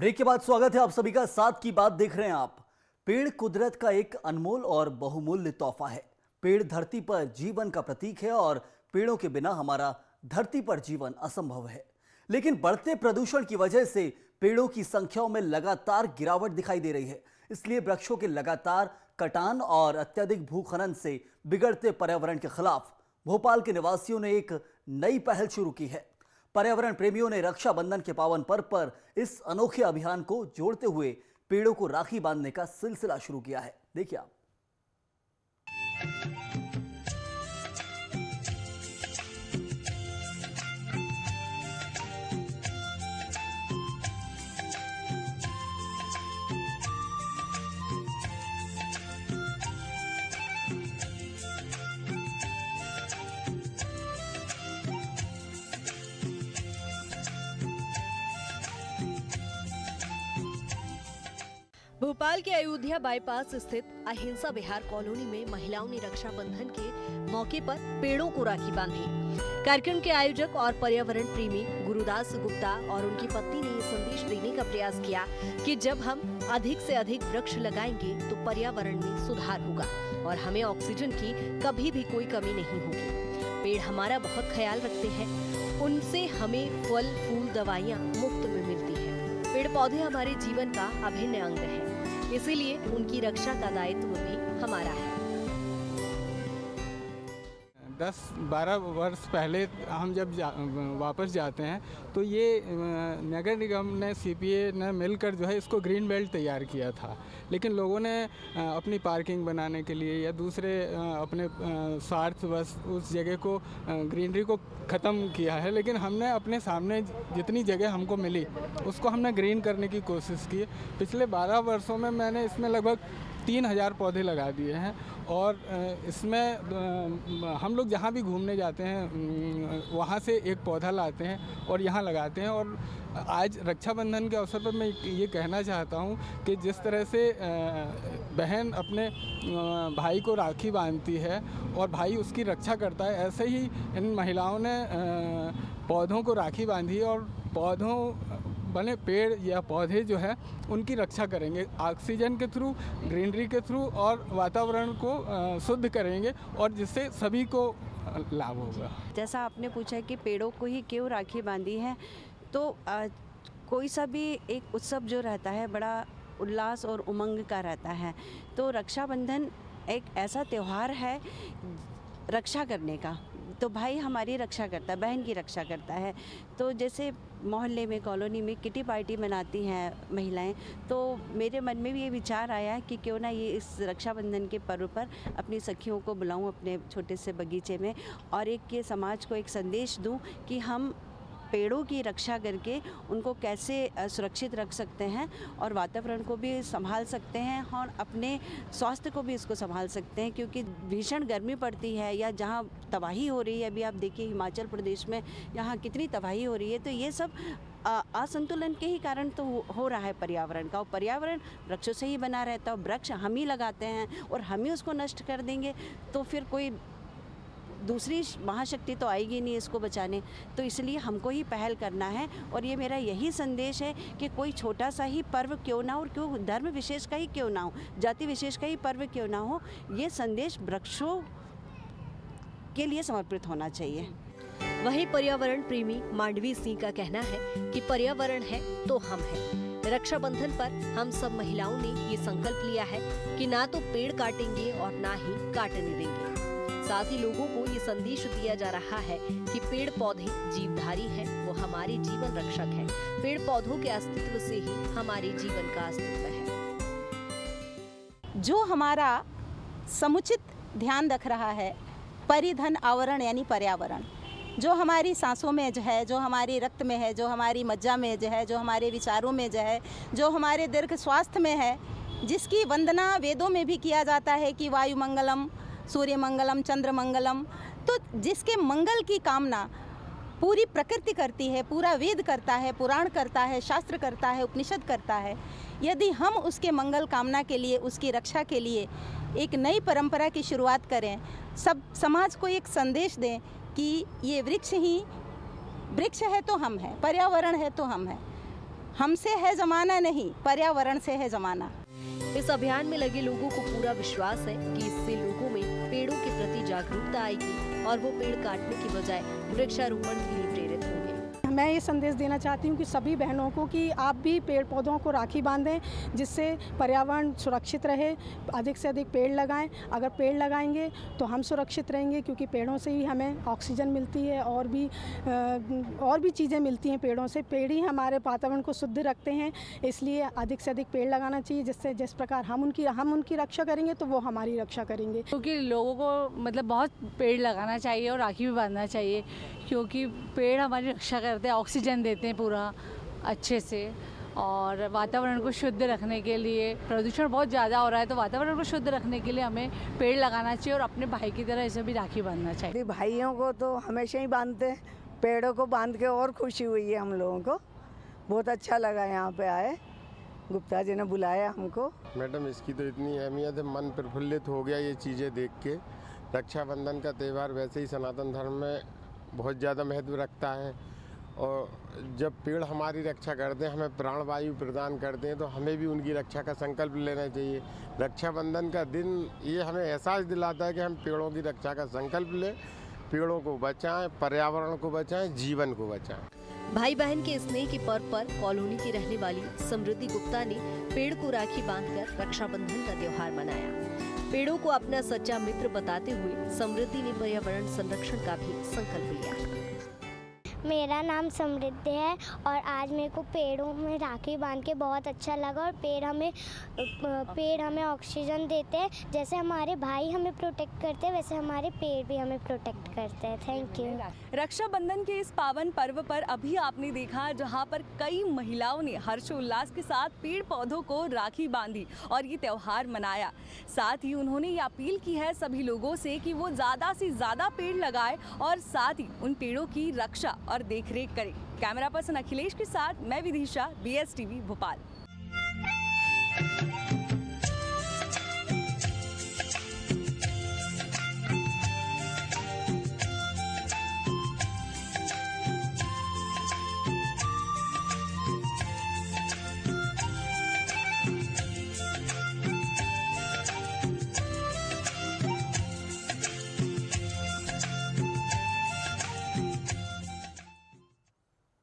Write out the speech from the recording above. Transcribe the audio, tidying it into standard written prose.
Break के बाद स्वागत है आप सभी का। साथ की बात देख रहे हैं आप। पेड़ कुदरत का एक अनमोल और बहुमूल्य तोहफा है। पेड़ धरती पर जीवन का प्रतीक है और पेड़ों के बिना हमारा धरती पर जीवन असंभव है। लेकिन बढ़ते प्रदूषण की वजह से पेड़ों की संख्याओं में लगातार गिरावट दिखाई दे रही है। इसलिए वृक्षों के लगातार कटान और अत्यधिक भूखनन से बिगड़ते पर्यावरण के खिलाफ भोपाल के निवासियों ने एक नई पहल शुरू की है। पर्यावरण प्रेमियों ने रक्षाबंधन के पावन पर्व पर इस अनोखे अभियान को जोड़ते हुए पेड़ों को राखी बांधने का सिलसिला शुरू किया है। देखिए आप। भोपाल के अयोध्या बाईपास स्थित अहिंसा विहार कॉलोनी में महिलाओं ने रक्षाबंधन के मौके पर पेड़ों को राखी बांधी। कार्यक्रम के आयोजक और पर्यावरण प्रेमी गुरुदास गुप्ता और उनकी पत्नी ने ये संदेश देने का प्रयास किया कि जब हम अधिक से अधिक वृक्ष लगाएंगे तो पर्यावरण में सुधार होगा और हमें ऑक्सीजन की कभी भी कोई कमी नहीं होगी। पेड़ हमारा बहुत ख्याल रखते हैं, उनसे हमें फल फूल दवाइयाँ मुफ्त में मिलती है। पेड़ पौधे हमारे जीवन का अभिन्न अंग है, इसीलिए उनकी रक्षा का दायित्व भी हमारा है। 10-12 वर्ष पहले हम जब वापस जाते हैं तो ये नगर निगम ने सीपीए ने मिलकर जो है इसको ग्रीन बेल्ट तैयार किया था। लेकिन लोगों ने अपनी पार्किंग बनाने के लिए या दूसरे अपने स्वार्थ बस उस जगह को ग्रीनरी को ख़त्म किया है। लेकिन हमने अपने सामने जितनी जगह हमको मिली उसको हमने ग्रीन करने की कोशिश की। पिछले 12 वर्षों में मैंने इसमें लगभग 3000 पौधे लगा दिए हैं और इसमें हम लोग जहाँ भी घूमने जाते हैं वहाँ से एक पौधा लाते हैं और यहाँ लगाते हैं। और आज रक्षाबंधन के अवसर पर मैं ये कहना चाहता हूँ कि जिस तरह से बहन अपने भाई को राखी बांधती है और भाई उसकी रक्षा करता है, ऐसे ही इन महिलाओं ने पौधों को राखी बांधी है और पौधों बने पेड़ या पौधे जो है उनकी रक्षा करेंगे ऑक्सीजन के थ्रू, ग्रीनरी के थ्रू और वातावरण को शुद्ध करेंगे और जिससे सभी को लाभ होगा। जैसा आपने पूछा कि पेड़ों को ही क्यों राखी बांधी है, तो कोई सा भी एक उत्सव जो रहता है बड़ा उल्लास और उमंग का रहता है। तो रक्षाबंधन एक ऐसा त्यौहार है रक्षा करने का। तो भाई हमारी रक्षा करता है, बहन की रक्षा करता है। तो जैसे मोहल्ले में कॉलोनी में किटी पार्टी मनाती हैं महिलाएं, तो मेरे मन में भी ये विचार आया कि क्यों ना ये इस रक्षाबंधन के पर्व पर अपनी सखियों को बुलाऊं अपने छोटे से बगीचे में और एक ये समाज को एक संदेश दूं कि हम पेड़ों की रक्षा करके उनको कैसे सुरक्षित रख सकते हैं और वातावरण को भी संभाल सकते हैं और अपने स्वास्थ्य को भी इसको संभाल सकते हैं। क्योंकि भीषण गर्मी पड़ती है या जहाँ तबाही हो रही है, अभी आप देखिए हिमाचल प्रदेश में यहाँ कितनी तबाही हो रही है, तो ये सब असंतुलन के ही कारण तो हो रहा है पर्यावरण का। और पर्यावरण वृक्षों से ही बना रहता है, वृक्ष हम ही लगाते हैं और हम ही उसको नष्ट कर देंगे तो फिर कोई दूसरी महाशक्ति तो आएगी नहीं इसको बचाने। तो इसलिए हमको ही पहल करना है और ये मेरा यही संदेश है कि कोई छोटा सा ही पर्व क्यों ना हो और क्यों धर्म विशेष का ही क्यों ना हो, जाति विशेष का ही पर्व क्यों ना हो, ये संदेश वृक्षों के लिए समर्पित होना चाहिए। वहीं पर्यावरण प्रेमी मांडवी सिंह का कहना है कि पर्यावरण है तो हम हैं। रक्षाबंधन पर हम सब महिलाओं ने ये संकल्प लिया है कि ना तो पेड़ काटेंगे और ना ही काटने देंगे। साथ ही लोगों को ये संदेश दिया जा रहा है कि पेड़ पौधे जीवधारी हैं, वो हमारे जीवन रक्षक हैं। पेड़ पौधों के अस्तित्व से ही हमारे जीवन का अस्तित्व है। जो हमारा समुचित ध्यान रख रहा है परिधन आवरण यानी पर्यावरण, जो हमारी सांसों में जो है, जो हमारी रक्त में है, जो हमारी मज्जा में जो है, जो हमारे विचारों में जो है, जो हमारे दीर्घ स्वास्थ्य में है, जिसकी वंदना वेदों में भी किया जाता है कि वायु मंगलम, सूर्य मंगलम, चंद्र मंगलम, तो जिसके मंगल की कामना पूरी प्रकृति करती है, पूरा वेद करता है, पुराण करता है, शास्त्र करता है, उपनिषद करता है। यदि हम उसके मंगल कामना के लिए, उसकी रक्षा के लिए एक नई परंपरा की शुरुआत करें, सब समाज को एक संदेश दें कि ये वृक्ष है तो हम हैं, पर्यावरण है तो हम हैं, हमसे है ज़माना नहीं, पर्यावरण से है ज़माना। इस अभियान में लगे लोगों को पूरा विश्वास है कि इससे लोगों में पेड़ों के प्रति जागरूकता आएगी और वो पेड़ काटने की बजाय वृक्षारोपण के लिए प्रेरित होंगे। मैं ये संदेश देना चाहती हूँ कि सभी बहनों को कि आप भी पेड़ पौधों को राखी बांधें, जिससे पर्यावरण सुरक्षित रहे। अधिक से अधिक पेड़ लगाएं। अगर पेड़ लगाएंगे तो हम सुरक्षित रहेंगे, क्योंकि पेड़ों से ही हमें ऑक्सीजन मिलती है और भी चीज़ें मिलती हैं पेड़ों से। पेड़ ही हमारे वातावरण को शुद्ध रखते हैं, इसलिए अधिक से अधिक पेड़ लगाना चाहिए, जिससे जिस प्रकार हम उनकी रक्षा करेंगे तो वो हमारी रक्षा करेंगे। क्योंकि लोगों को मतलब बहुत पेड़ लगाना चाहिए और राखी भी बांधना चाहिए, क्योंकि पेड़ हमारी रक्षा करते हैं, ऑक्सीजन देते हैं पूरा अच्छे से। और वातावरण को शुद्ध रखने के लिए, प्रदूषण बहुत ज़्यादा हो रहा है, तो वातावरण को शुद्ध रखने के लिए हमें पेड़ लगाना चाहिए और अपने भाई की तरह इसे भी राखी बांधना चाहिए। भाइयों को तो हमेशा ही बांधते हैं, पेड़ों को बांध के और खुशी हुई है हम लोगों को। बहुत अच्छा लगा यहाँ पे आए, गुप्ता जी ने बुलाया हमको। मैडम, इसकी तो इतनी अहमियत है, मन प्रफुल्लित हो गया ये चीज़ें देख के। रक्षाबंधन का त्यौहार वैसे ही सनातन धर्म में बहुत ज़्यादा महत्व रखता है, और जब पेड़ हमारी रक्षा करते हैं, हमें प्राणवायु प्रदान करते हैं, तो हमें भी उनकी रक्षा का संकल्प लेना चाहिए। रक्षाबंधन का दिन ये हमें एहसास दिलाता है कि हम पेड़ों की रक्षा का संकल्प लें, पेड़ों को बचाएं, पर्यावरण को बचाएं, जीवन को बचाएं। भाई बहन के स्नेह के पर्व पर कॉलोनी की रहने वाली समृद्धि गुप्ता ने पेड़ को राखी बांधकर रक्षाबंधन का त्योहार मनाया। पेड़ों को अपना सच्चा मित्र बताते हुए समृद्धि ने पर्यावरण संरक्षण का भी संकल्प लिया। मेरा नाम समृद्धि है और आज मेरे को पेड़ों में राखी बांध के बहुत अच्छा लगा। और पेड़ हमें ऑक्सीजन देते हैं, जैसे हमारे भाई हमें प्रोटेक्ट करते हैं वैसे हमारे पेड़ भी हमें प्रोटेक्ट करते हैं। Thank you. रक्षाबंधन के इस पावन पर्व पर अभी आपने देखा जहां पर कई महिलाओं ने हर्षोल्लास के साथ पेड़ पौधों को राखी बांधी और ये त्यौहार मनाया। साथ ही उन्होंने ये अपील की है सभी लोगों से कि वो ज़्यादा से ज़्यादा पेड़ लगाएं और साथ ही उन पेड़ों की रक्षा और देखरेख करें। कैमरा पर्सन अखिलेश के साथ मैं विदिशा, BSTV भोपाल।